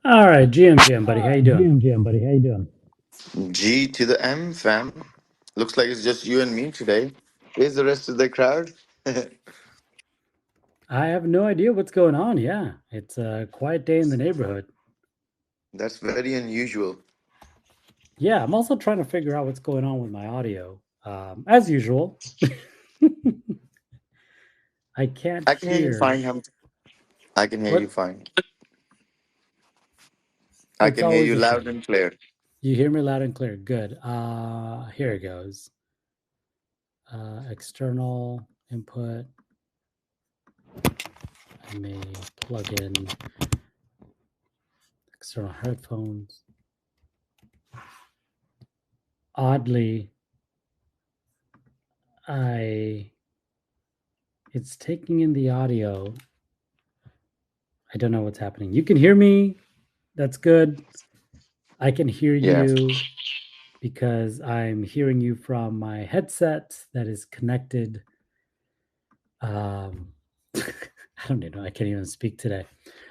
All right, GM, buddy, how you doing? GM, buddy, how you doing? G to the M, fam. Looks like it's just you and me today. Where's the rest of the crowd? I have no idea what's going on. Yeah, it's a quiet day in the neighborhood. That's very unusual. Yeah, I'm also trying to figure out what's going on with my audio. As usual, I can't I can hear you hear. fine, Humpty. I can hear you What? fine. I It's can hear always you the loud same. and clear. You hear me loud and clear. Good. Here it goes. External input. I may plug in external headphones. Oddly, it's taking in the audio. I don't know what's happening. You can hear me. That's good. I can hear Yeah. you because I'm hearing you from my headset that is connected. I don't even know. I can't even speak today.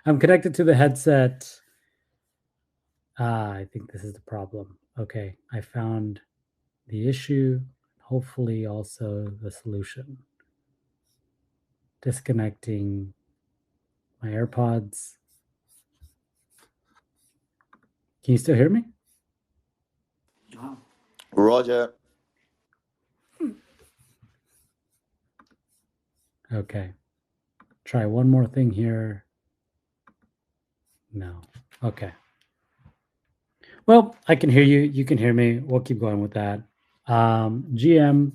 I'm connected to the headset. I think this is the problem. Okay, I found the issue. Hopefully, also the solution. Disconnecting my AirPods. Can you still hear me? Roger. Okay. Try one more thing here. No. Okay. Well, I can hear you. You can hear me. We'll keep going with that. GM,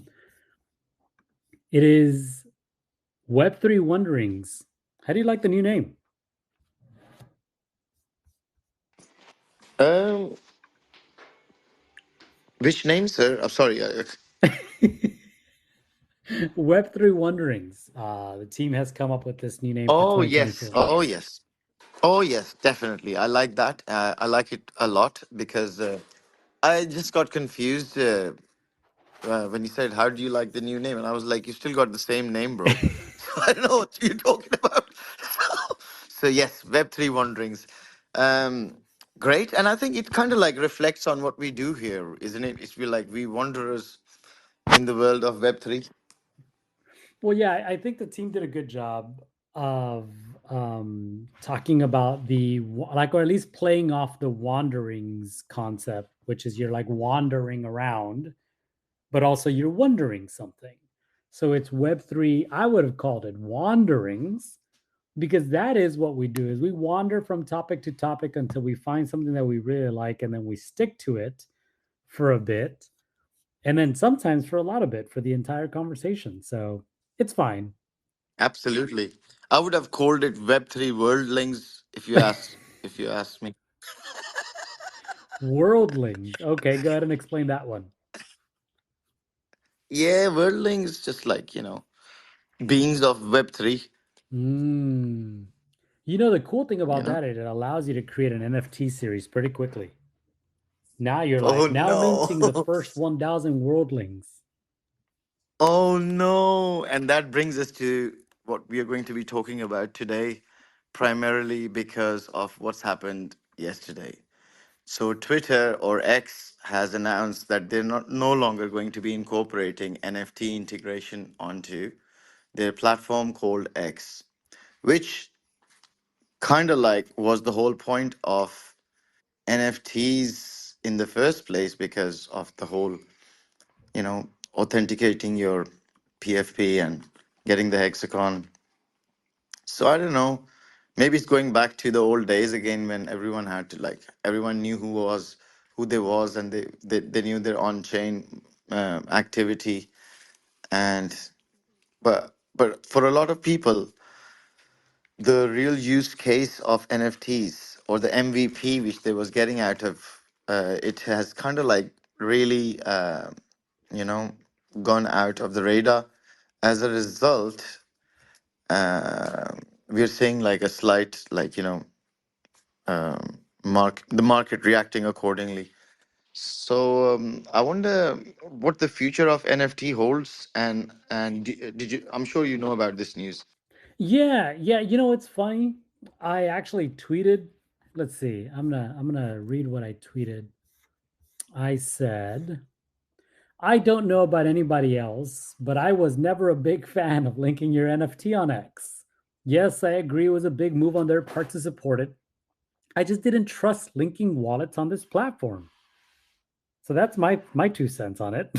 it is Web3 Wonderings. How do you like the new name? Um, which name, sir? I'm sorry. Web3 Wonderings. The team has come up with this new name for Oh, yes. 2024. Oh, yes. Oh, yes, definitely. I like that. I like it a lot because I just got confused when you said, "How do you like the new name?" And I was like, "You still got the same name, bro." So I don't know what you're talking about. So yes, Web3 Wanderings. Um, Great. And I think it kind of like reflects on what we do here, isn't it? It's we like we wanderers in the world of Web3. Well, yeah, I think the team did a good job of talking about like, or at least playing off the wanderings concept, which is you're like wandering around, but also you're wondering something. So it's Web3. I would have called it wanderings because that is what we do is we wander from topic to topic until we find something that we really like and then we stick to it for a bit and then sometimes for a lot of it for the entire conversation. So it's fine. Absolutely. I would have called it Web3 Worldlings if you asked me. Worldlings. Okay, go ahead and explain that one. Yeah, Worldlings just like, beings of Web3, Mm. You know, the cool thing you about know. that is it allows you to create an NFT series pretty quickly. Now you're Oh like, now minting the no. first 1,000 worldlings. Oh no. And that brings us to what we are going to be talking about today, primarily because of what's happened yesterday. So Twitter or X has announced that they're not no longer going to be incorporating NFT integration onto their platform called X, which kind of like was the whole point of NFTs in the first place because of the whole, authenticating your PFP and getting the hexagon. So I don't know. Maybe it's going back to the old days again when everyone had to like everyone knew who they was and they knew their on-chain activity and but for a lot of people the real use case of NFTs or the MVP which they was getting out of it has kind of like really you know gone out of the radar. As a result, uh, we're seeing like a slight like the market reacting accordingly. So I wonder what the future of NFT holds, and did you? I'm sure you know about this news. Yeah, yeah. You know, it's funny. I actually tweeted. let's see. I'm gonna read what I tweeted. I said, I don't know about anybody else, but I was never a big fan of linking your NFT on X. Yes, I agree it was a big move on their part to support it. I just didn't trust linking wallets on this platform. So that's my 2 cents on it.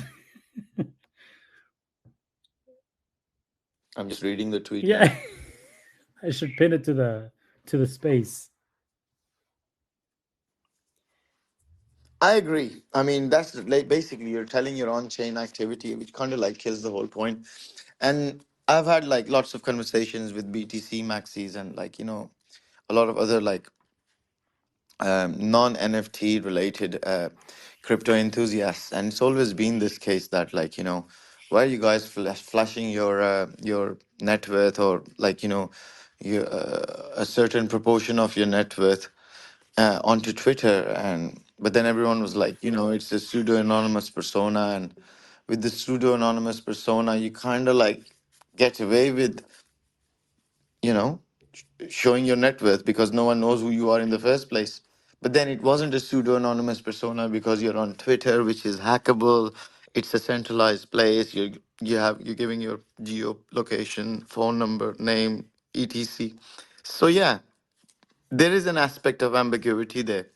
I'm just reading the tweet now. Yeah. I should pin it to the space. I agree. I mean, that's like basically you're telling your on-chain activity, which kind of like kills the whole point. And I've had like lots of conversations with BTC maxis and like a lot of other like non-NFT related crypto enthusiasts, and it's always been this case that like why are you guys flashing your net worth, or like your a certain proportion of your net worth onto Twitter, and but then everyone was like, it's a pseudo anonymous persona, and with the pseudo anonymous persona, you kind of like get away with, you know, showing your net worth because no one knows who you are in the first place. But then it wasn't a pseudo anonymous persona because you're on Twitter, which is hackable. It's a centralized place. You're giving your geolocation, phone number, name, etc. So yeah, there is an aspect of ambiguity there,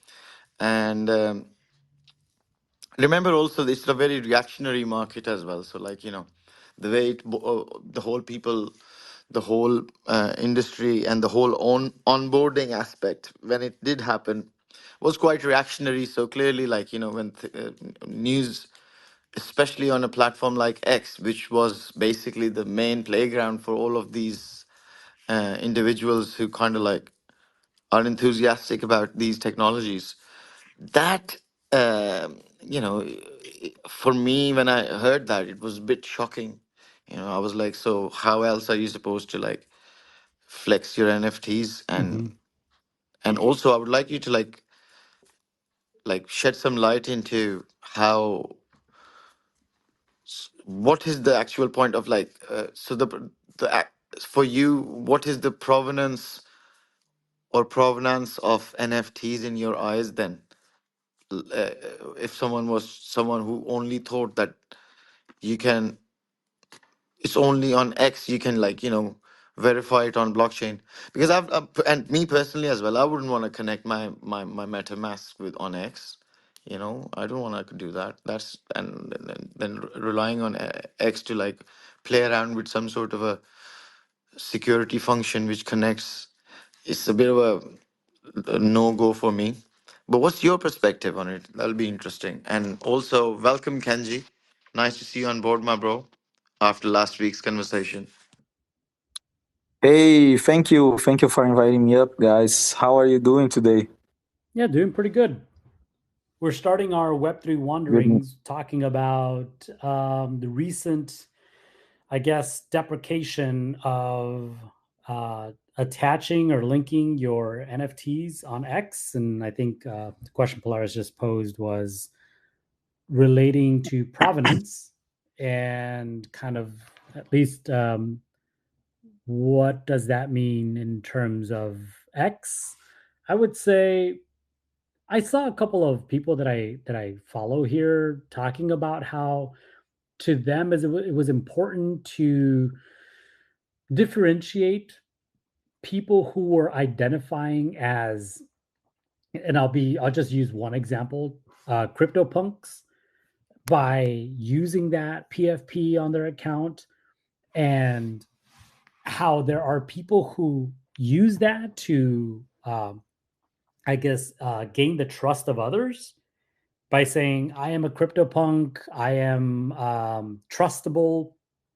and remember also it's a very reactionary market as well. So like the way the whole people, the whole industry, and the whole onboarding aspect when it did happen was quite reactionary. So clearly, like when news, especially on a platform like X, which was basically the main playground for all of these individuals who kind of like are enthusiastic about these technologies, that for me, when I heard that, it was a bit shocking. I was like, so how else are you supposed to like flex your NFTs? Mm-hmm. And also I would like you to like shed some light into how, what is the actual point of like for you, what is the provenance of NFTs in your eyes then? uh, if someone was someone who only thought that you can, it's only on X you can like verify it on blockchain, because and me personally as well, I wouldn't want to connect my MetaMask with on X. I don't want to do that. That's and then relying on X to like play around with some sort of a security function which connects, it's a bit of a no go for me. But what's your perspective on it? That'll be interesting. And also, welcome, Kenji. Nice to see you on board, my bro, after last week's conversation. Hey, thank you for inviting me up, guys. How are you doing today? Yeah, doing pretty good. We're starting our Web3 Good. Wanderings talking about the recent, I guess, deprecation of attaching or linking your NFTs on X. And I think the question Polaris just posed was relating to provenance and kind of at least what does that mean in terms of X? I would say I saw a couple of people that I follow here talking about how to them as it was important to differentiate people who were identifying as, and I'll just use one example, CryptoPunks, by using that PFP on their account, and how there are people who use that to I guess gain the trust of others by saying I am a CryptoPunk, I am trustable.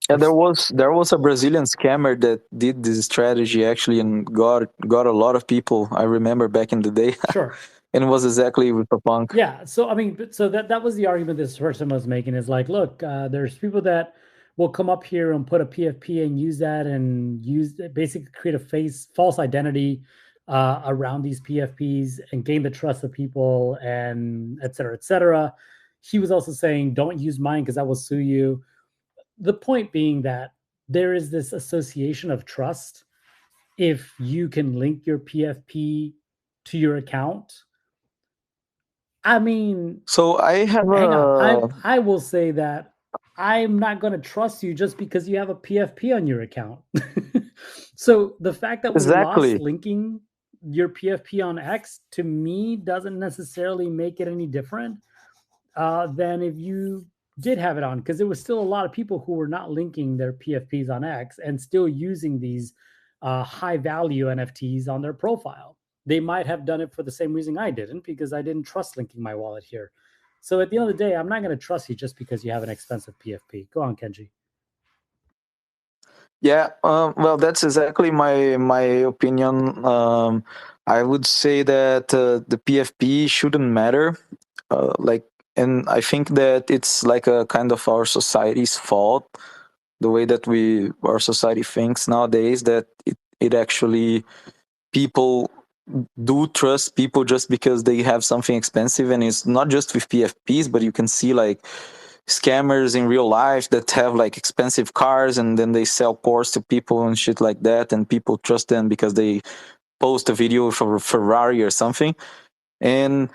Yeah, there was a Brazilian scammer that did this strategy actually and got a lot of people. I remember back in the day, Sure. and it was exactly with the punk. Yeah. So I mean, so that was the argument this person was making is like, look, there's people that will come up here and put a PFP and use that and basically create a false identity around these PFPs and gain the trust of people and et cetera, et cetera. He was also saying, don't use mine because I will sue you. The point being that there is this association of trust if you can link your PFP to your account, I mean, So I have hang on. a I will say that I'm not going to trust you just because you have a PFP on your account. So the fact that we lost exactly. linking your PFP on X, to me, doesn't necessarily make it any different than if you did have it on, because there was still a lot of people who were not linking their PFPs on X and still using these high value NFTs on their profile. They might have done it for the same reason I didn't, because I didn't trust linking my wallet here. So at the end of the day, I'm not going to trust you just because you have an expensive PFP. Go on, Kenji. Yeah, well, that's exactly my opinion. I would say that the PFP shouldn't matter. Like, and I think that it's like a kind of our society's fault, the way that our society thinks nowadays, that it actually, people do trust people just because they have something expensive. And it's not just with PFPs, but you can see like scammers in real life that have like expensive cars, and then they sell cars to people and shit like that, and people trust them because they post a video for a Ferrari or something. And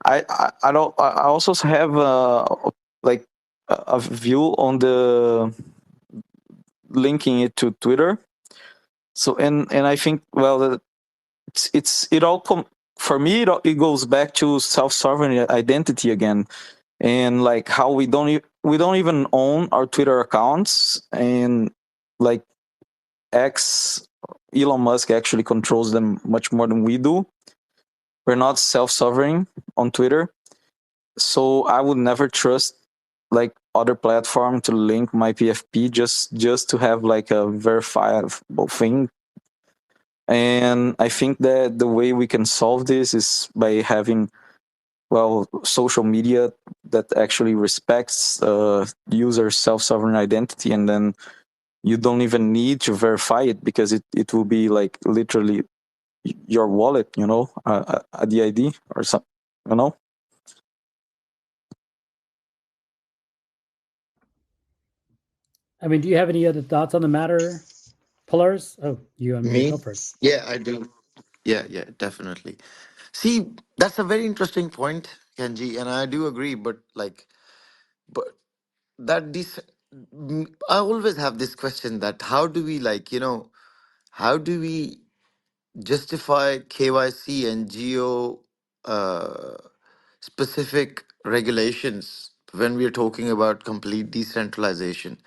I don't, I also have like a view on the linking it to Twitter. So, and I think, well, it all for me, it goes back to self-sovereign identity again, and like how we don't even own our Twitter accounts, and like X, Elon Musk actually controls them much more than we do. We're not self-sovereign on Twitter, so I would never trust like other platform to link my PFP just to have like a verifiable thing. And I think that the way we can solve this is by having, well, social media that actually respects user self-sovereign identity, and then you don't even need to verify it, because it will be like literally your wallet, the ID or something, you know. I mean, do you have any other thoughts on the matter, Polaris? Oh, you unmuted. Go Me? for it. Yeah, I do. Yeah, yeah, definitely. See, that's a very interesting point, Kenji, and I do agree. But like, but that this, I always have this question that how do we how do we justify KYC and geo uh, specific regulations when we are talking about complete decentralization?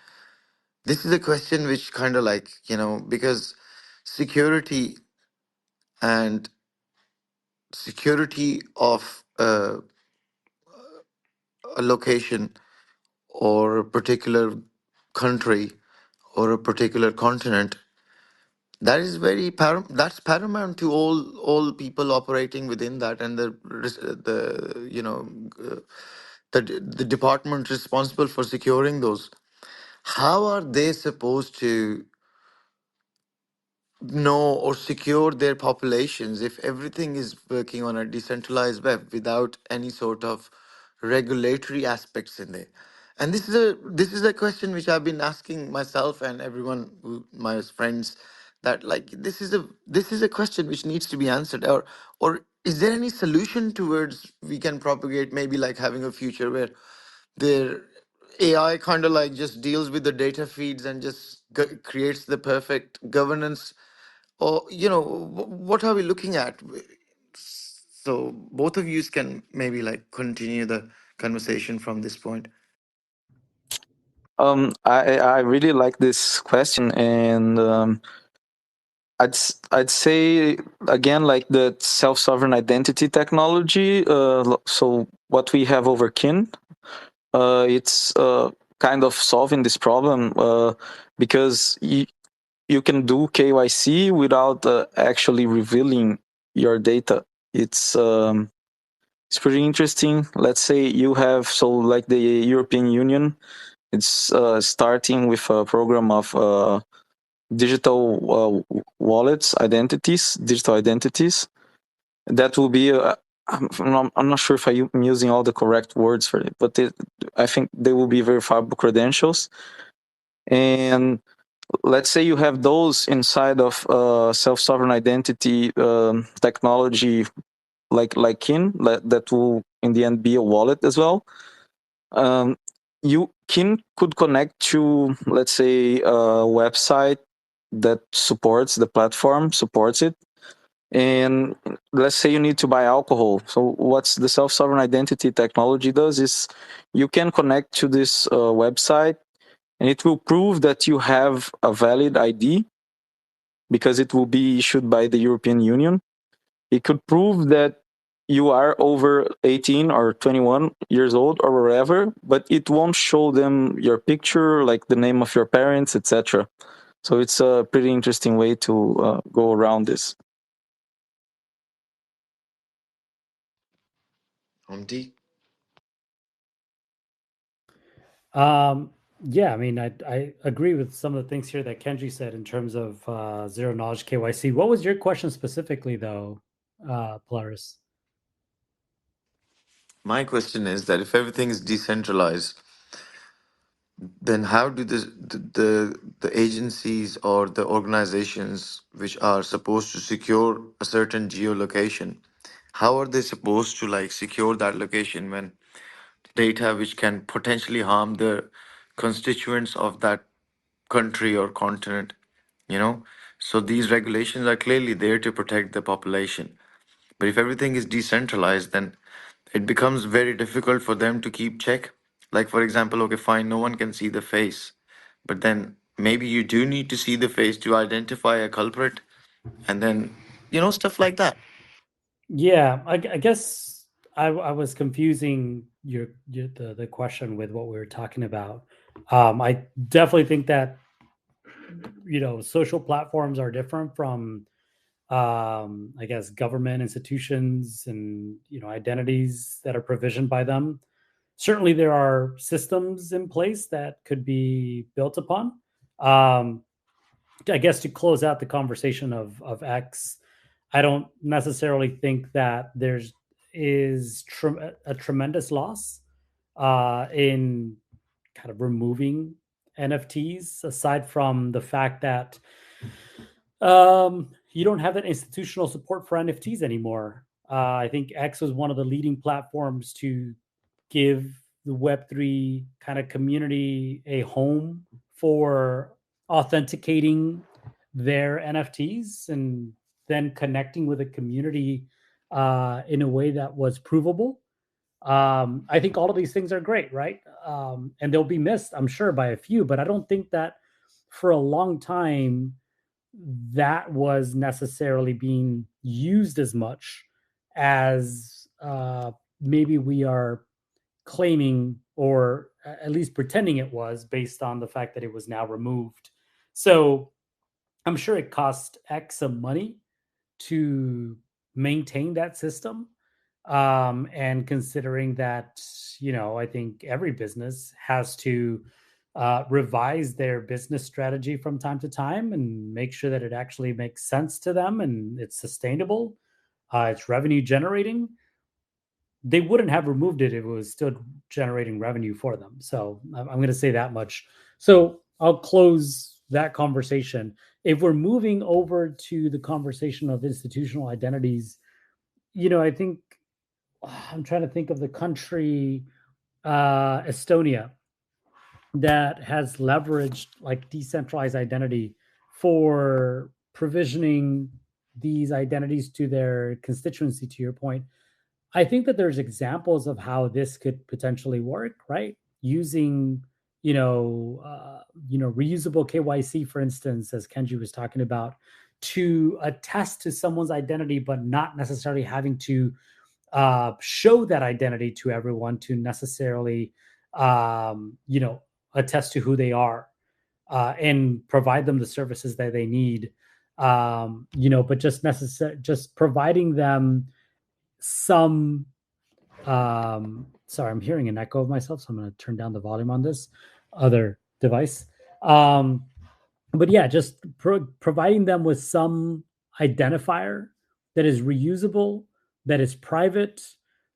This is a question which kind of because security and security of a location or a particular country or a particular continent, that is that's paramount to all people operating within that, and the the department responsible for securing those. How are they supposed to know or secure their populations if everything is working on a decentralized web without any sort of regulatory aspects in there? And this is a question which I've been asking myself and everyone my friends, that like this is a question which needs to be answered. Or is there any solution towards we can propagate, maybe like having a future where their AI kind of like just deals with the data feeds and just creates the perfect governance? Or what are we looking at? So both of you can maybe like continue the conversation from this point. I really like this question, and I'd say again, like the self-sovereign identity technology. So what we have over Kin, it's kind of solving this problem, because you can do KYC without actually revealing your data. It's pretty interesting. Let's say you have, so like the European Union, it's starting with a program of digital wallets, digital identities. That will be. I'm not sure if I'm using all the correct words for it, but I think they will be verifiable credentials. And let's say you have those inside of self-sovereign identity technology like Kin, that will in the end be a wallet as well. Kin could connect to, let's say, a website that supports the platform, supports it. And let's say you need to buy alcohol. So what's the self-sovereign identity technology does is you can connect to this website, and it will prove that you have a valid ID because it will be issued by the European Union. It could prove that you are over 18 or 21 years old or wherever, but it won't show them your picture, like the name of your parents, etc. So it's a pretty interesting way to go around this. Humpty? Yeah, I mean, I agree with some of the things here that Kenji said in terms of zero knowledge KYC. What was your question specifically, though, Polaris? My question is that if everything is decentralized, then how do the agencies or the organizations which are supposed to secure a certain geolocation, how are they supposed to like secure that location when data which can potentially harm the constituents of that country or continent, you know? So these regulations are clearly there to protect the population. But if everything is decentralized, then it becomes very difficult for them to keep check. Like, for example, okay, fine, no one can see the face, but then maybe you do need to see the face to identify a culprit, and then, stuff like that. Yeah, I guess I was confusing the question with what we were talking about. I definitely think that social platforms are different from I guess government institutions and identities that are provisioned by them. Certainly, there are systems in place that could be built upon. Um, I guess to close out the conversation of X, I don't necessarily think that there's is a tremendous loss in kind of removing NFTs, aside from the fact that you don't have that institutional support for NFTs anymore. I think X was one of the leading platforms to give the Web3 kind of community a home for authenticating their NFTs and then connecting with a community in a way that was provable. I think all of these things are great, right? And they'll be missed, I'm sure, by a few, but I don't think that for a long time that was necessarily being used as much as maybe we are claiming, or at least pretending it was, based on the fact that it was now removed. So I'm sure it cost X of money to maintain that system. And considering that, I think every business has to revise their business strategy from time to time and make sure that it actually makes sense to them and it's sustainable, it's revenue generating. They wouldn't have removed it if it was still generating revenue for them. So I'm going to say that much. So I'll close that conversation. If we're moving over to the conversation of institutional identities, I think I'm trying to think of the country, Estonia, that has leveraged like decentralized identity for provisioning these identities to their constituency, to your point. I think that there's examples of how this could potentially work, right? Using, reusable KYC, for instance, as Kenji was talking about, to attest to someone's identity, but not necessarily having to show that identity to everyone to necessarily, attest to who they are and provide them the services that they need. But just providing them some sorry, I'm hearing an echo of myself, so I'm going to turn down the volume on this other device. But yeah, just providing them with some identifier that is reusable, that is private,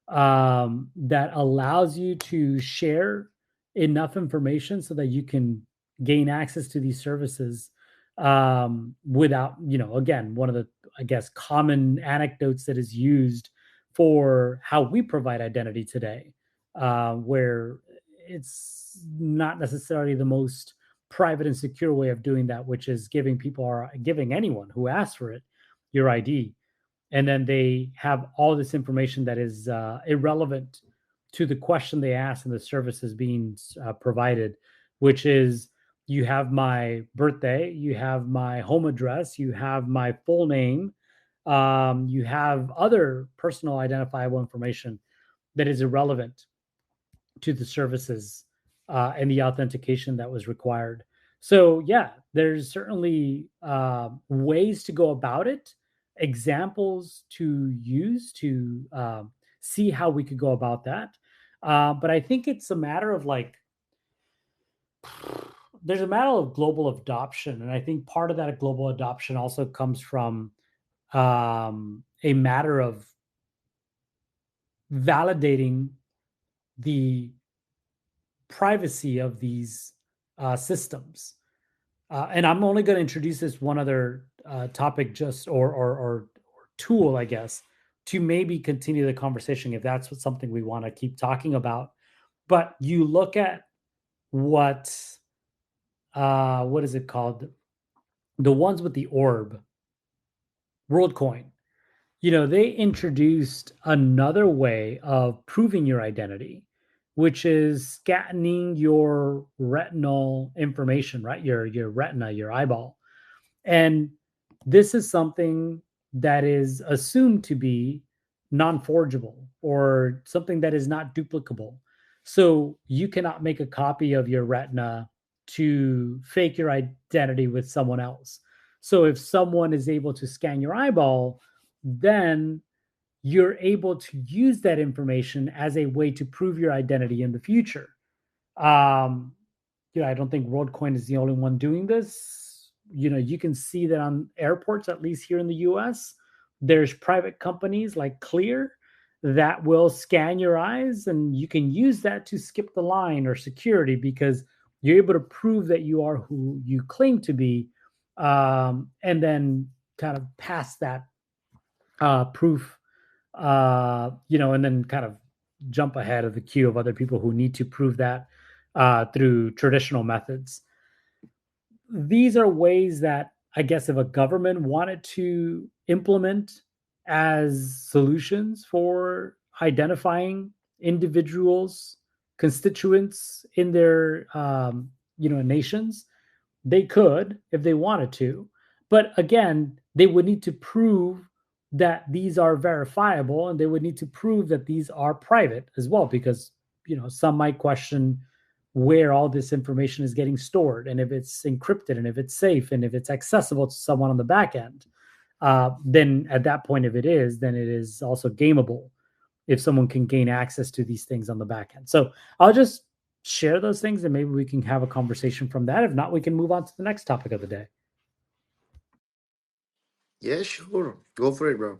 that allows you to share enough information so that you can gain access to these services without, again, one of the, I guess, common anecdotes that is used for how we provide identity today, where it's not necessarily the most private and secure way of doing that, which is giving people or giving anyone who asks for it your ID, and then they have all this information that is irrelevant to the question they ask and the services being provided, which is you have my birthday, you have my home address, you have my full name, you have other personal identifiable information that is irrelevant to the services and the authentication that was required. So yeah, there's certainly ways to go about it, examples to use to see how we could go about that. But I think it's a matter of like, there's a matter of global adoption. And I think part of that global adoption also comes from a matter of validating the privacy of these systems. And I'm only going to introduce this one other topic, just or tool, I guess, to maybe continue the conversation if that's something we want to keep talking about. But you look at what is it called? The ones with the orb, WorldCoin. They introduced another way of proving your identity, which is scanning your retinal information, right? Your retina, your eyeball. And this is something that is assumed to be non-forgeable or something that is not duplicable. So you cannot make a copy of your retina to fake your identity with someone else. So if someone is able to scan your eyeball, then you're able to use that information as a way to prove your identity in the future. Um, I don't think WorldCoin is the only one doing this. You can see that on airports, at least here in the US, there's private companies like Clear that will scan your eyes, and you can use that to skip the line or security because you're able to prove that you are who you claim to be, and then kind of pass that proof, and then kind of jump ahead of the queue of other people who need to prove that through traditional methods. These are ways that I guess if a government wanted to implement as solutions for identifying individuals, constituents in their nations, they could if they wanted to. But again, they would need to prove that these are verifiable, and they would need to prove that these are private as well, because some might question where all this information is getting stored, and if it's encrypted, and if it's safe, and if it's accessible to someone on the back end. Then at that point, if it is, then it is also gameable if someone can gain access to these things on the back end. So I'll just share those things, and maybe we can have a conversation from that. If not, we can move on to the next topic of the day. Yeah, sure. Go for it, bro.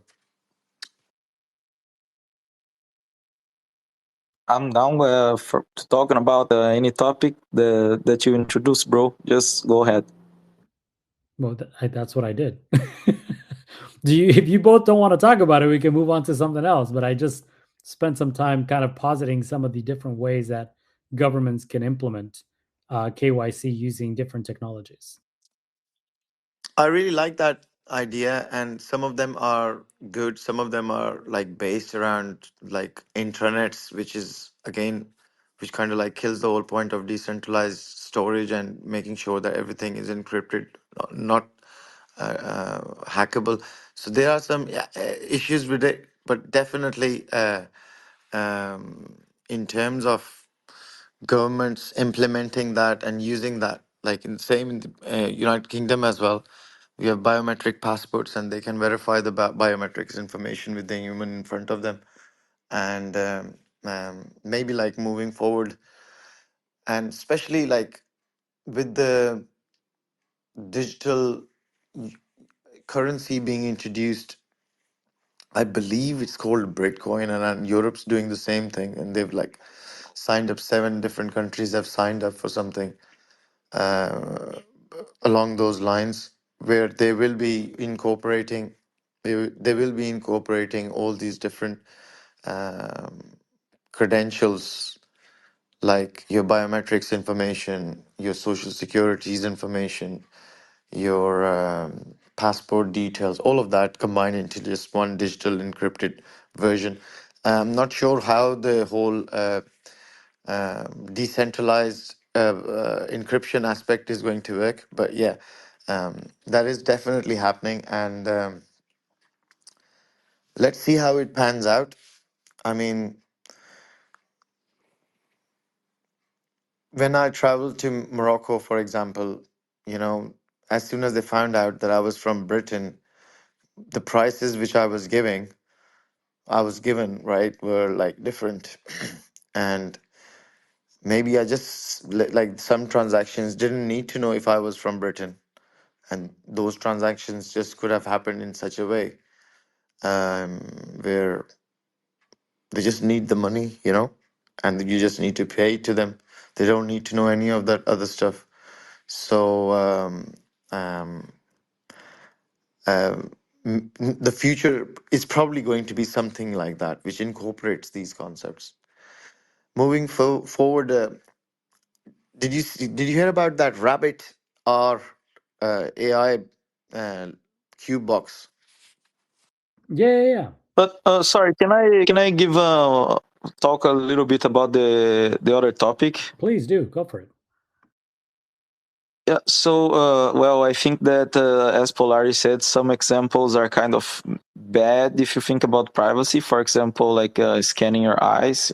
I'm down for talking about any topic that you introduced, bro. Just go ahead. Well, that's what I did. If you both don't want to talk about it, we can move on to something else. But I just spent some time kind of positing some of the different ways that governments can implement KYC using different technologies. I really like that idea, and some of them are good. Some of them are like based around like intranets, which is again, which kind of like kills the whole point of decentralized storage and making sure that everything is encrypted, not hackable. So there are some issues with it, but definitely in terms of governments implementing that and using that, like in same in the United Kingdom as well, we have biometric passports, and they can verify the biometrics information with the human in front of them. And maybe like moving forward, and especially like with the digital currency being introduced, I believe it's called Bitcoin, and Europe's doing the same thing, and they've like signed up, 7 different countries have signed up for something uh, along those lines, where they will be incorporating They will be incorporating all these different credentials, like your biometrics information, your social securities information, your passport details, all of that combined into just one digital encrypted version. I'm not sure how the whole decentralized encryption aspect is going to work, but yeah, that is definitely happening, and let's see how it pans out. I mean, when I traveled to Morocco, for example, you know, as soon as they found out that I was from Britain, the prices which I was given, right, were like different. And maybe I just like some transactions didn't need to know if I was from Britain. And those transactions just could have happened in such a way where they just need the money, and you just need to pay to them. They don't need to know any of that other stuff. So um, the future is probably going to be something like that, which incorporates these concepts. Moving forward, did you hear about that Rabbit R AI uh, cube box? Yeah. But sorry, can I give talk a little bit about the other topic? Please do. Go for it. Yeah. So well, I think that as Polaris said, some examples are kind of bad if you think about privacy. For example, like scanning your eyes.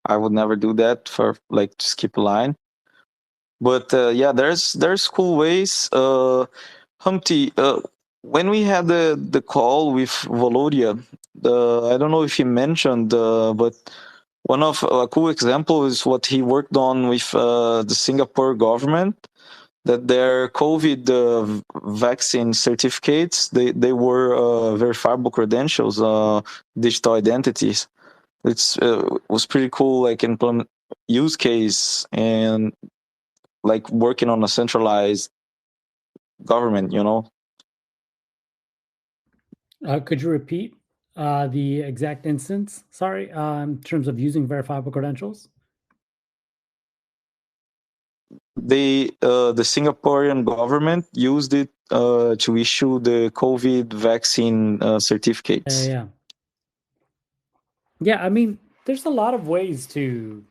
I would never do that for like to skip a line. But yeah, there's cool ways. Humpty, when we had the call with Volodia, I don't know if he mentioned, but one of a cool example is what he worked on with the Singapore government. That their COVID vaccine certificates, they were verifiable credentials, digital identities. It's was pretty cool, like implement use case and like working on a centralized government. Could you repeat the exact instance? Sorry, in terms of using verifiable credentials. The Singaporean government used it to issue the COVID vaccine certificates. Yeah. I mean, there's a lot of ways to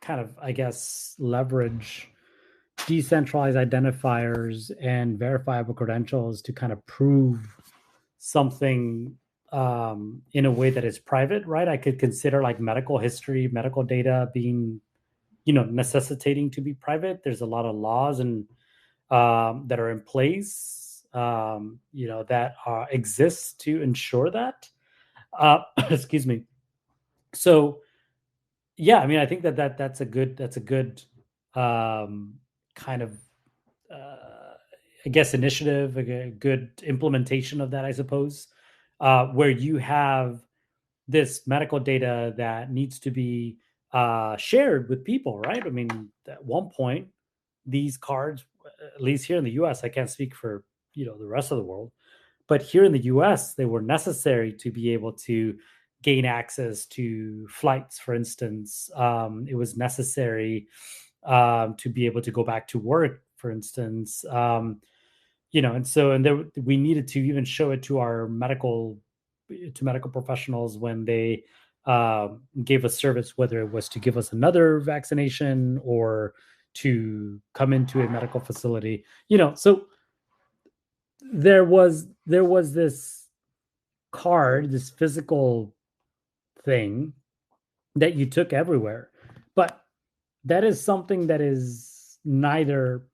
kind of, I guess, leverage decentralized identifiers and verifiable credentials to kind of prove something in a way that is private, right? I could consider like medical history, medical data being, necessitating to be private. There's a lot of laws and that are in place, that exist to ensure that. Excuse me. So, yeah, I mean, I think that's a good kind of I guess initiative, a good implementation of that, I suppose, where you have this medical data that needs to be shared with people, right? I mean, at one point, these cards, at least here in the U.S., I can't speak for the rest of the world, but here in the U.S., they were necessary to be able to gain access to flights, for instance. It was necessary to be able to go back to work, for instance. And there we needed to even show it to our medical professionals when they gave us service, whether it was to give us another vaccination or to come into a medical facility. So there was this card, this physical thing that you took everywhere, but that is something that is neither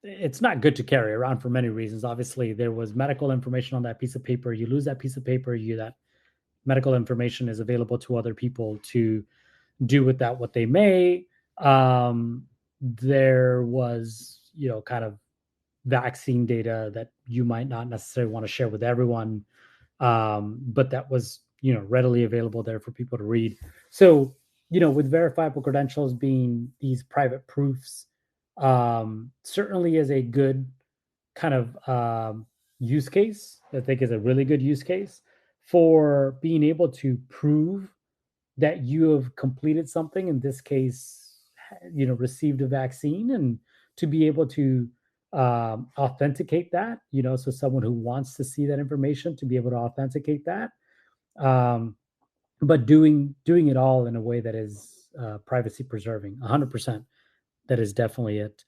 it's not good to carry around for many reasons. Obviously, there was medical information on that piece of paper. You lose that piece of paper, that medical information is available to other people to do with that what they may. There was, kind of vaccine data that you might not necessarily want to share with everyone, but that was, readily available there for people to read. So, with verifiable credentials being these private proofs, certainly is a good kind of use case. I think is a really good use case for being able to prove that you have completed something, in this case, received a vaccine, and to be able to authenticate that, so someone who wants to see that information to be able to authenticate that, um, but doing it all in a way that is privacy preserving. 100%. That is definitely it.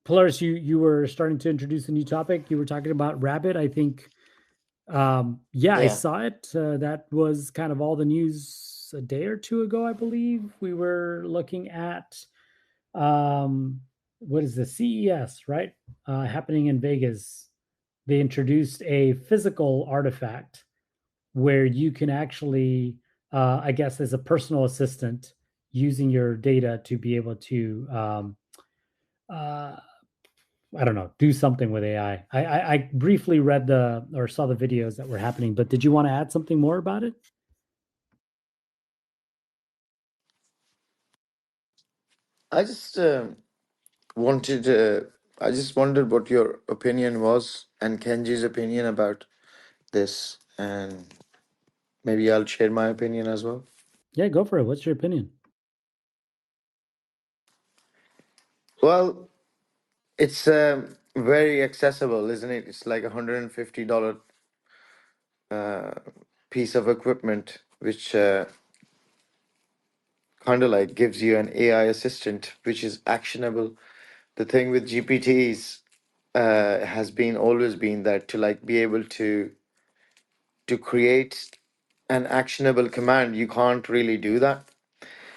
Polaris, you were starting to introduce a new topic. You were talking about Rabbit. I think, yeah, I Yeah. saw it. That was kind of all the news a day or two ago, I believe. We were looking at what is the CES, right? Happening in Vegas. They introduced a physical artifact where you can actually, I guess, as a personal assistant, using your data to be able to uh, I don't know, do something with AI. I briefly read or saw the videos that were happening, but did you want to add something more about it? I just wanted. I just wondered what your opinion was and Kenji's opinion about this, and maybe I'll share my opinion as well. Yeah, go for it. What's your opinion? Well, it's very accessible, isn't it? It's like $150 uh, piece of equipment, which kind of like gives you an AI assistant, which is actionable. The thing with GPTs has been always been that to like be able to create an actionable command, you can't really do that.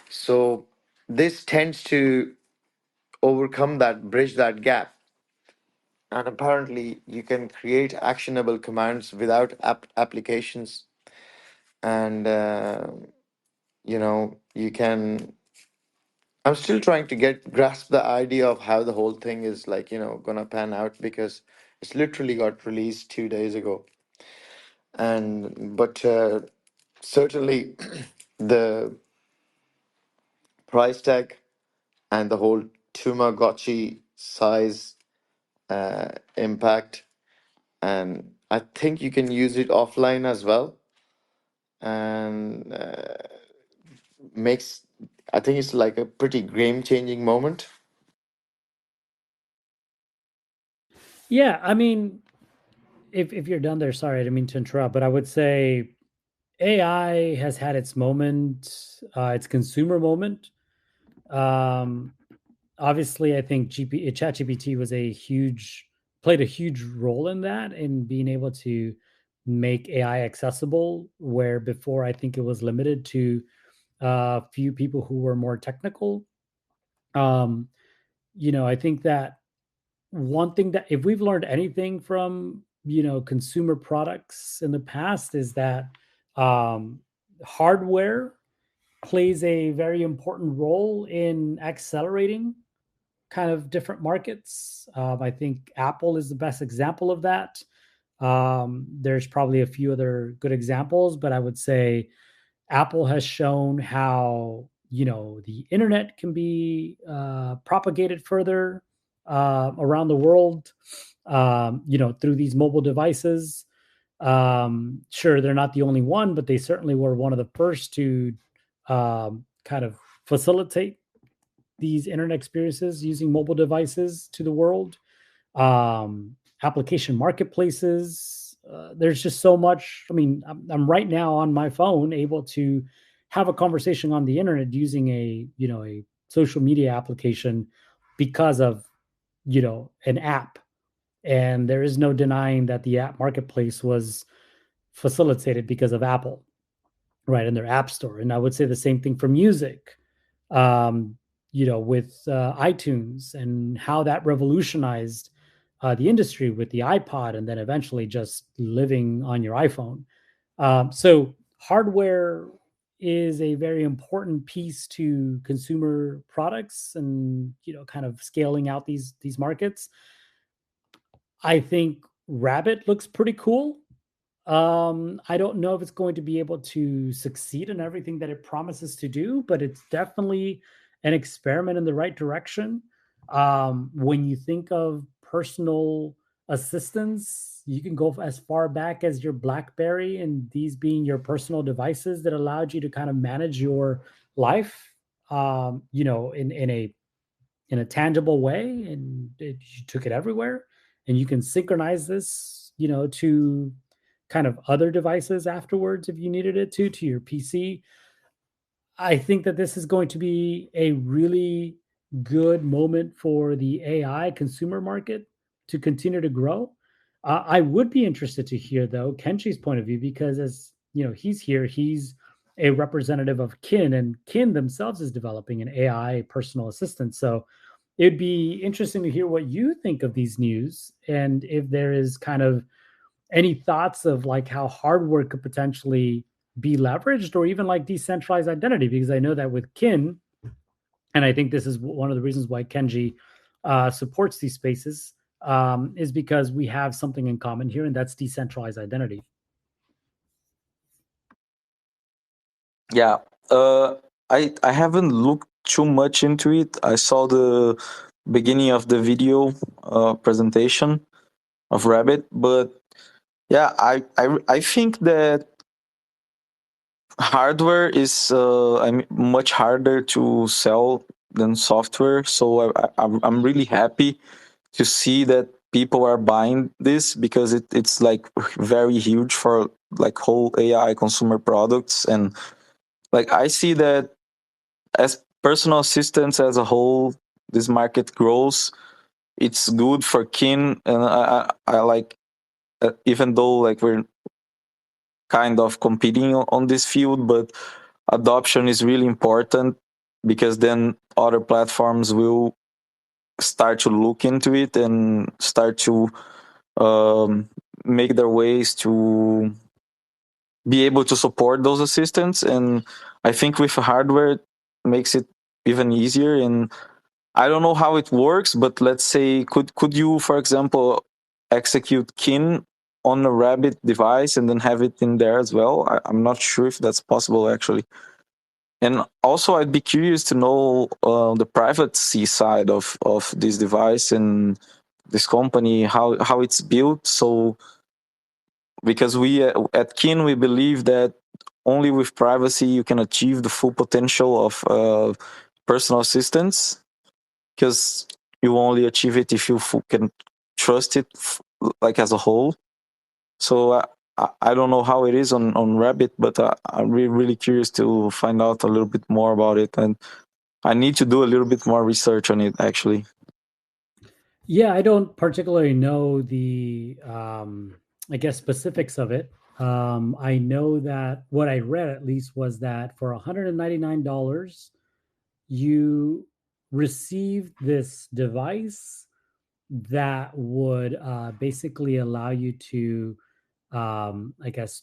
So this tends to overcome that, bridge that gap. And apparently, you can create actionable commands without applications, and you can. I'm still trying to grasp the idea of how the whole thing is like, gonna pan out because it's literally got released 2 days ago, and but certainly the price tag and the whole Tamagotchi size impact, and I think you can use it offline as well, and makes I think it's like a pretty game changing moment. Yeah, I mean, if you're done there, sorry, I didn't mean to interrupt, but I would say AI has had its moment, its consumer moment. Um, Obviously, I think ChatGPT played a huge role in that, in being able to make AI accessible, where before I think it was limited to a few people who were more technical. Um, I think that one thing that, if we've learned anything from, consumer products in the past, is that um, hardware plays a very important role in accelerating kind of different markets. I think Apple is the best example of that. There's probably a few other good examples, but I would say Apple has shown how, the internet can be propagated further around the world, through these mobile devices. Sure, they're not the only one, but they certainly were one of the first to kind of facilitate these internet experiences using mobile devices to the world. Application marketplaces. There's just so much. I mean, I'm right now on my phone able to have a conversation on the internet using a social media application because of an app. And there is no denying that the app marketplace was facilitated because of Apple, right, in their app store. And I would say the same thing for music, um, with iTunes, and how that revolutionized the industry with the iPod, and then eventually just living on your iPhone. So hardware is a very important piece to consumer products, and kind of scaling out these markets. I think Rabbit looks pretty cool. I don't know if it's going to be able to succeed in everything that it promises to do, but it's definitely an experiment in the right direction. When you think of personal assistants. You can go as far back as your BlackBerry, and these being your personal devices that allowed you to kind of manage your life, in a tangible way, and you took it everywhere. And you can synchronize this, to kind of other devices afterwards if you needed it to your PC. I think that this is going to be a really good moment for the AI consumer market to continue to grow. I would be interested to hear, though, Kenji's point of view, because as he's here, he's a representative of Kin, and Kin themselves is developing an AI personal assistant. So it'd be interesting to hear what you think of these news, and if there is kind of any thoughts of like how hardware could potentially be leveraged, or even like decentralized identity, because I know that with Kin, and I think this is one of the reasons why Kenji supports these spaces, is because we have something in common here, and that's decentralized identity. Yeah, I haven't looked too much into it. I saw the beginning of the video presentation of Rabbit, but yeah, I think that hardware is much harder to sell than software. So I'm really happy to see that people are buying this, because it's like very huge for like whole AI consumer products. And like I see that as personal assistants as a whole, this market grows. It's good for Kin, and I like, even though like we're kind of competing on this field, but adoption is really important, because then other platforms will start to look into it and start to make their ways to be able to support those assistants. And I think with hardware it makes it even easier. And I don't know how it works, but let's say could you, for example, execute Kin on a Rabbit device and then have it in there as well? I'm not sure if that's possible actually. And also, I'd be curious to know the privacy side of this device and this company, how it's built. So, because we at Kin, we believe that only with privacy you can achieve the full potential of personal assistance, because you only achieve it if you can trust it like as a whole. So I don't know how it is on Rabbit, but I'm really curious to find out a little bit more about it, and I need to do a little bit more research on it actually. Yeah, I don't particularly know the, I guess, specifics of it. I know that what I read at least was that for $199, you received this device that would basically allow you to, I guess,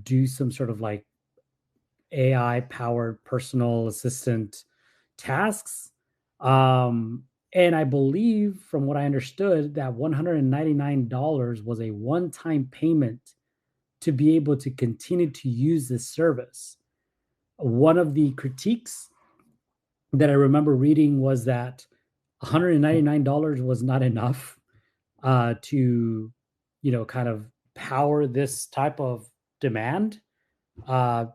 do some sort of like AI powered personal assistant tasks. And I believe, from what I understood, that $199 was a one time payment to be able to continue to use this service. One of the critiques that I remember reading was that $199 was not enough to, kind of power this type of demand. Uh,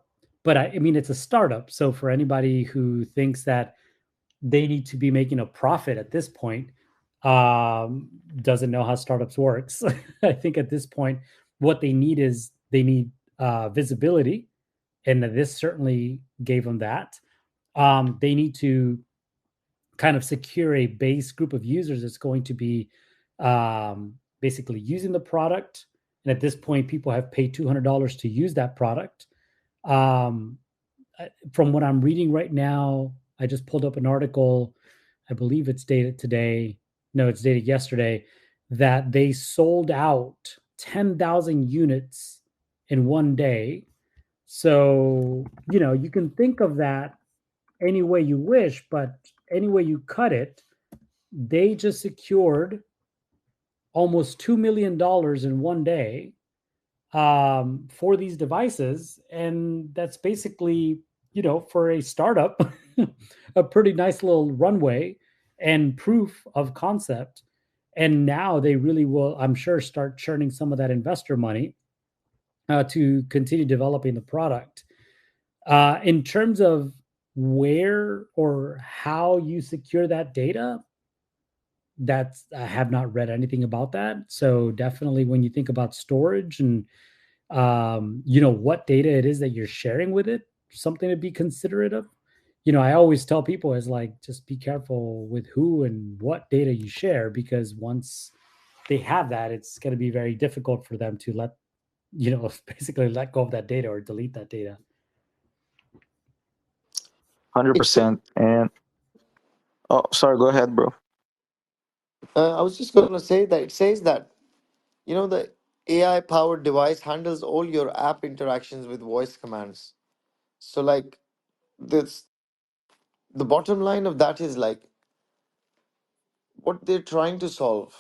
but I mean, it's a startup. So for anybody who thinks that they need to be making a profit at this point, doesn't know how startups works. I think at this point, what they need is they need visibility, and this certainly gave them that. They need to kind of secure a base group of users that's going to be basically using the product. And at this point, people have paid $200 to use that product. Um, from what I'm reading right now, I just pulled up an article. I believe it's dated today. No, it's dated yesterday, that they sold out 10,000 units in one day. So, you can think of that any way you wish, but any way you cut it, they just secured almost $2 million in one day for these devices. And that's basically, for a startup, a pretty nice little runway and proof of concept. And now they really will, I'm sure, start churning some of that investor money to continue developing the product. In terms of where or how you secure that data, that's, I have not read anything about that. So definitely when you think about storage and what data it is that you're sharing with it, something to be considerate of. I always tell people is like, just be careful with who and what data you share, because once they have that, it's going to be very difficult for them to basically let go of that data or delete that data. 100%. And oh, sorry, go ahead, bro. I was just going to say that it says that, the AI powered device handles all your app interactions with voice commands. So, like, this, the bottom line of that is like what they're trying to solve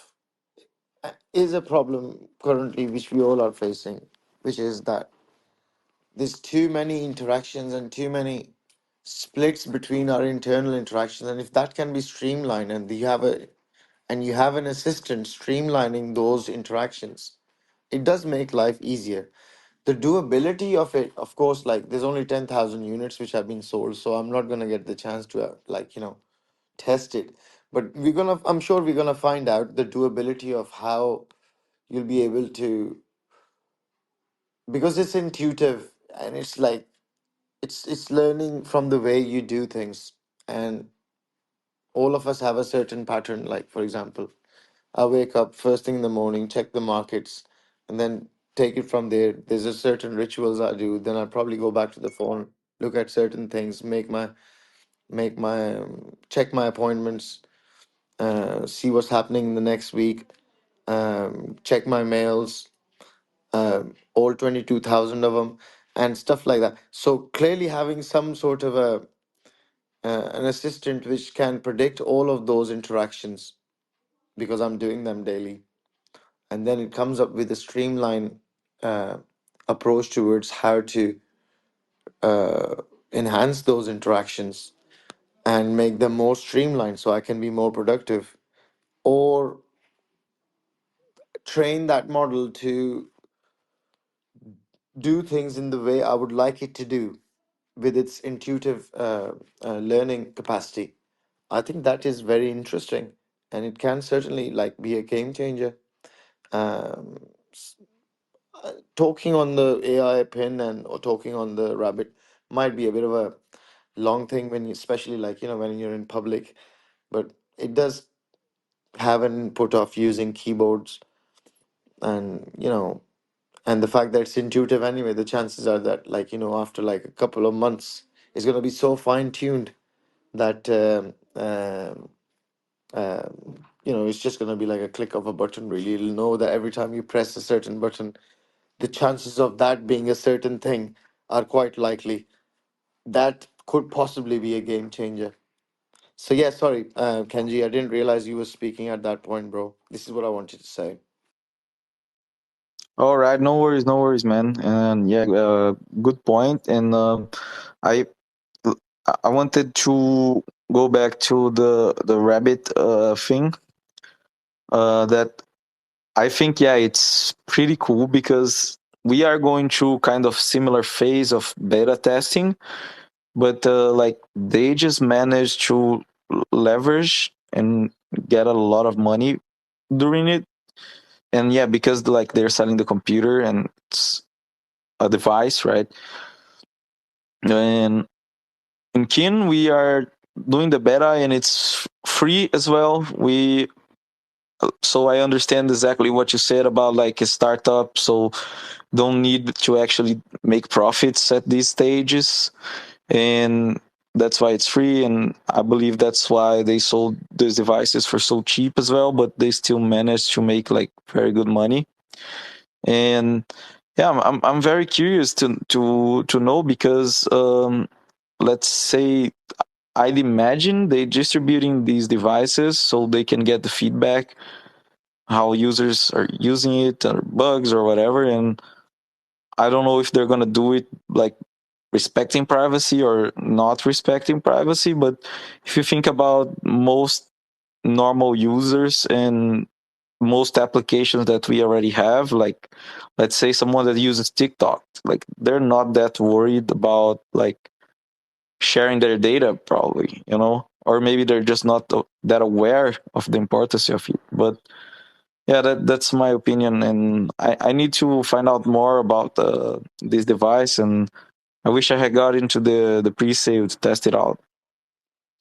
is a problem currently which we all are facing, which is that there's too many interactions and too many splits between our internal interactions. And if that can be streamlined, and you have an assistant streamlining those interactions, it does make life easier. The doability of it, of course, like there's only 10,000 units which have been sold, so I'm not going to get the chance to test it. But I'm sure we're going to find out the doability of how you'll be able to, because it's intuitive, and it's like it's learning from the way you do things. And all of us have a certain pattern. Like, for example, I wake up first thing in the morning, check the markets, and then take it from there. There's a certain rituals I do. Then I probably go back to the phone, look at certain things, check my appointments, see what's happening in the next week, check my mails, all 22,000 of them, and stuff like that. So clearly, having some sort of an assistant which can predict all of those interactions, because I'm doing them daily, and then it comes up with a streamlined uh, approach towards how to uh, enhance those interactions and make them more streamlined so I can be more productive, or train that model to do things in the way I would like it to do with its intuitive learning capacity. I think that is very interesting, and it can certainly like be a game changer. Um, Talking on the AI pin and or talking on the rabbit might be a bit of a long thing when you, especially like when you're in public, but it does have an input of using keyboards, and and the fact that it's intuitive anyway, the chances are that like after like a couple of months it's going to be so fine tuned that it's just going to be like a click of a button. Really, it'll know that every time you press a certain button, the chances of that being a certain thing are quite likely. That could possibly be a game changer. So yeah, sorry, Kenji, I didn't realize you were speaking at that point, bro. This is what I wanted to say. All right, no worries, man. And yeah, good point. And I I wanted to go back to the rabbit thing. That I think, yeah, it's pretty cool because we are going through kind of similar phase of beta testing, but like they just managed to leverage and get a lot of money during it. And yeah, because like they're selling the computer and it's a device, right? And in Kin, we are doing the beta and it's free as well. So I understand exactly what you said about like a startup, so don't need to actually make profits at these stages, and that's why it's free. And I believe that's why they sold these devices for so cheap as well, but they still managed to make like very good money. And yeah, I'm very curious to know because let's say I'd imagine they distributing these devices so they can get the feedback how users are using it or bugs or whatever. And I don't know if they're gonna do it like respecting privacy or not respecting privacy. But if you think about most normal users and most applications that we already have, like let's say someone that uses TikTok, like they're not that worried about like sharing their data, probably, or maybe they're just not that aware of the importance of it. But yeah, that's my opinion, and I need to find out more about this device, and I wish I had got into the pre-sale to test it out.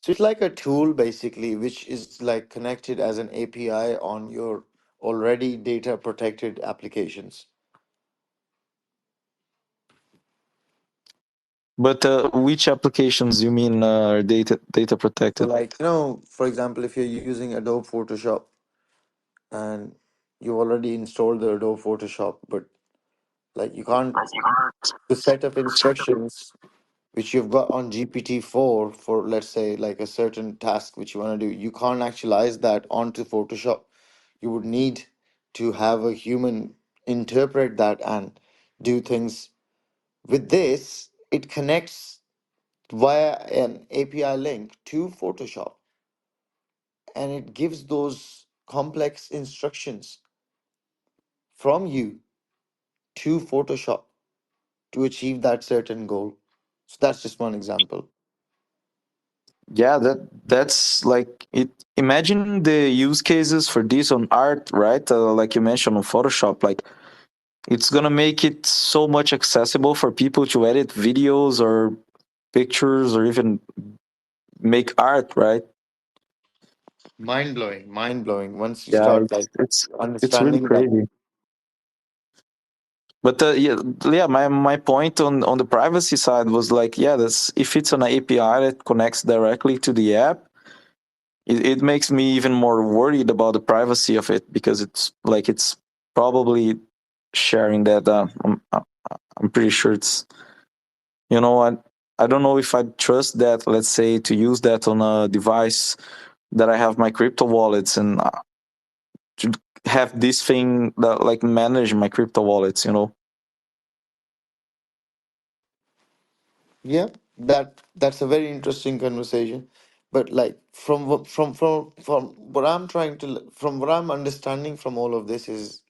So it's like a tool basically, which is like connected as an API on your already data protected applications. But which applications you mean are data So protected? like, for example, if you're using Adobe Photoshop and you already installed the Adobe Photoshop, but like you can't, the set of instructions which you've got on GPT-4 for, let's say, like a certain task which you want to do, you can't actualize that onto Photoshop. You would need to have a human interpret that and do things. With this, it connects via an API link to Photoshop, and it gives those complex instructions from you to Photoshop to achieve that certain goal. So that's just one example. Yeah, that's like it. Imagine the use cases for this on art, right? Like you mentioned on Photoshop, like it's gonna make it so much accessible for people to edit videos or pictures or even make art, right? Mind blowing, mind blowing. Once you Yeah, start like it's really understanding that. crazy. But yeah, my point on the privacy side was like, yeah, that's if it's an API that connects directly to the app, it makes me even more worried about the privacy of it because it's like it's probably sharing data. I'm pretty sure it's you know I don't know if I trust that. Let's say to use that on a device that I have my crypto wallets and to have this thing that like manage my crypto wallets. Yeah, that's a very interesting conversation. But like from what I'm trying to from what I'm understanding from all of this is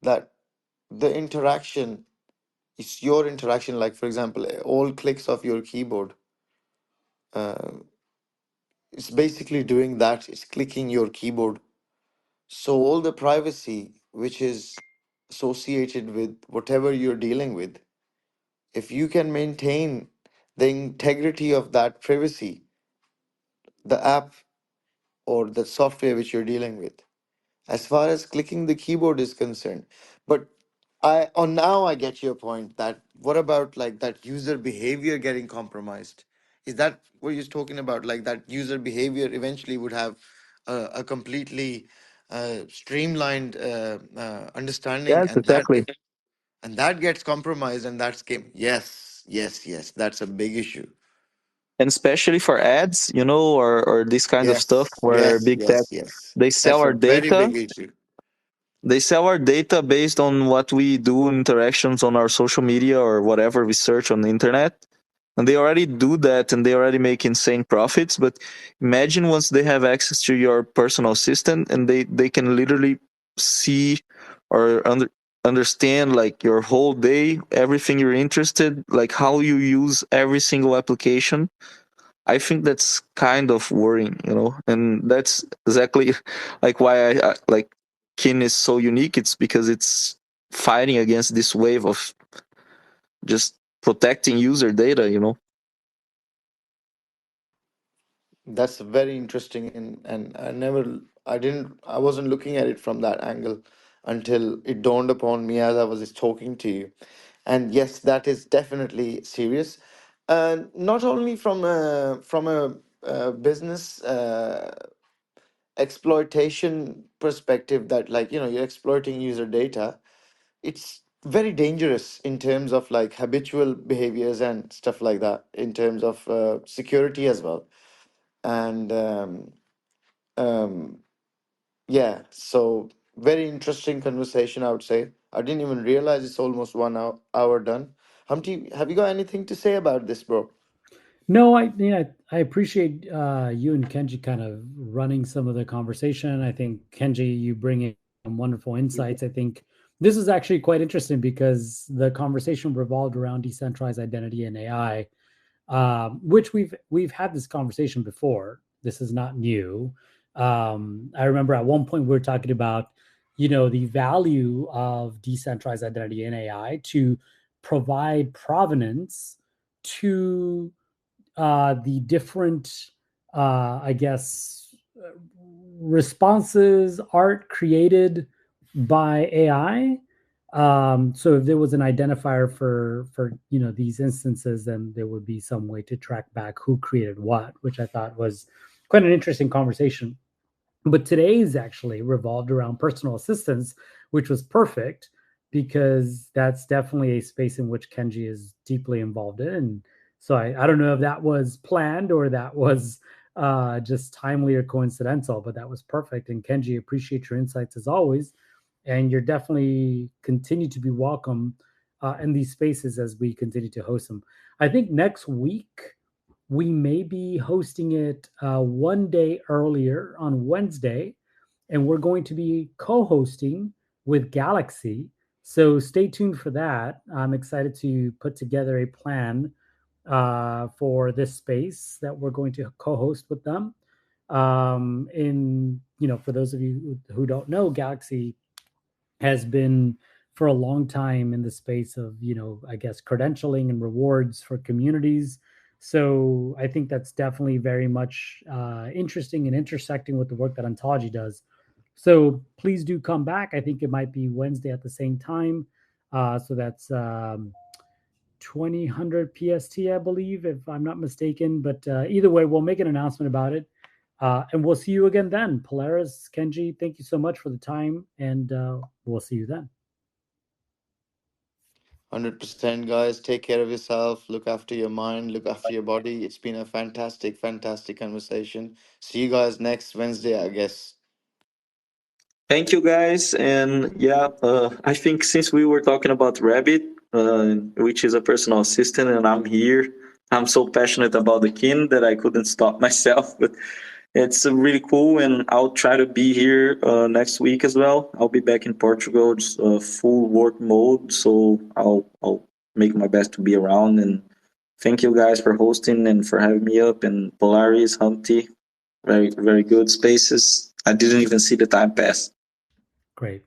that the interaction is your interaction. Like for example, all clicks of your keyboard, uh, it's basically doing that. It's clicking your keyboard. So all the privacy which is associated with whatever you're dealing with, if you can maintain the integrity of that privacy, the app or the software which you're dealing with, as far as clicking the keyboard is concerned. But now I get your point that what about like that user behavior getting compromised? Is that what you're talking about? Like that user behavior eventually would have a completely streamlined understanding, Yes, exactly. and that gets compromised, and that's game. Yes, yes, yes. That's a big issue. And especially for ads, or this kind of stuff Yes, where yes, big tech yes, yes. they sell That's a our very data. big issue. They sell our data based on what we do in interactions on our social media or whatever we search on the internet. And they already do that and they already make insane profits. But imagine once they have access to your personal assistant and they can literally see or understand like your whole day, everything you're interested, like how you use every single application. I think that's kind of worrying. And that's exactly like why I like Kin is so unique. It's because it's fighting against this wave of just protecting user data. That's very interesting, and I wasn't looking at it from that angle until it dawned upon me as I was just talking to you. And yes, that is definitely serious. Not only from a business exploitation perspective that like you're exploiting user data, it's very dangerous in terms of like habitual behaviors and stuff like that in terms of security as well. And um, yeah, so very interesting conversation, I would say. I didn't even realize it's almost hour done. Humpty, have you got anything to say about this, bro? No, I appreciate you and Kenji kind of running some of the conversation. I think Kenji, you bring in wonderful insights. I think this is actually quite interesting because the conversation revolved around decentralized identity and AI, which we've had this conversation before. This is not new. I remember at one point we were talking about, the value of decentralized identity and AI to provide provenance to the different, I guess, responses, art created by AI. So if there was an identifier for these instances, then there would be some way to track back who created what, which I thought was quite an interesting conversation. But today's actually revolved around personal assistance, which was perfect because that's definitely a space in which Kenji is deeply involved in. And so I don't know if that was planned or that was just timely or coincidental, but that was perfect. And Kenji, appreciate your insights as always. And you're definitely continue to be welcome in these spaces as we continue to host them. I think next week we may be hosting it one day earlier on Wednesday, and we're going to be co-hosting with Galaxy. So stay tuned for that. I'm excited to put together a plan for this space that we're going to co-host with them. For those of you who don't know, Galaxy has been for a long time in the space of, I guess, credentialing and rewards for communities. So I think that's definitely very much interesting and intersecting with the work that Ontology does. So please do come back. I think it might be Wednesday at the same time. So that's 2000 PST, I believe, if I'm not mistaken. But either way, we'll make an announcement about it. And we'll see you again then. Polaris, Kenji, thank you so much for the time. And we'll see you then. 100%, guys. Take care of yourself. Look after your mind. Look after your body. It's been a fantastic, fantastic conversation. See you guys next Wednesday, I guess. Thank you, guys. And yeah, I think since we were talking about Rabbit, which is a personal assistant, and I'm here, I'm so passionate about the kin that I couldn't stop myself. But it's really cool, and I'll try to be here next week as well. I'll be back in Portugal, just full work mode, so I'll make my best to be around. And thank you guys for hosting and for having me up. And Polaris, Humpty, very very good spaces. I didn't even see the time pass. Great.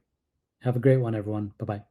Have a great one, everyone. Bye-bye.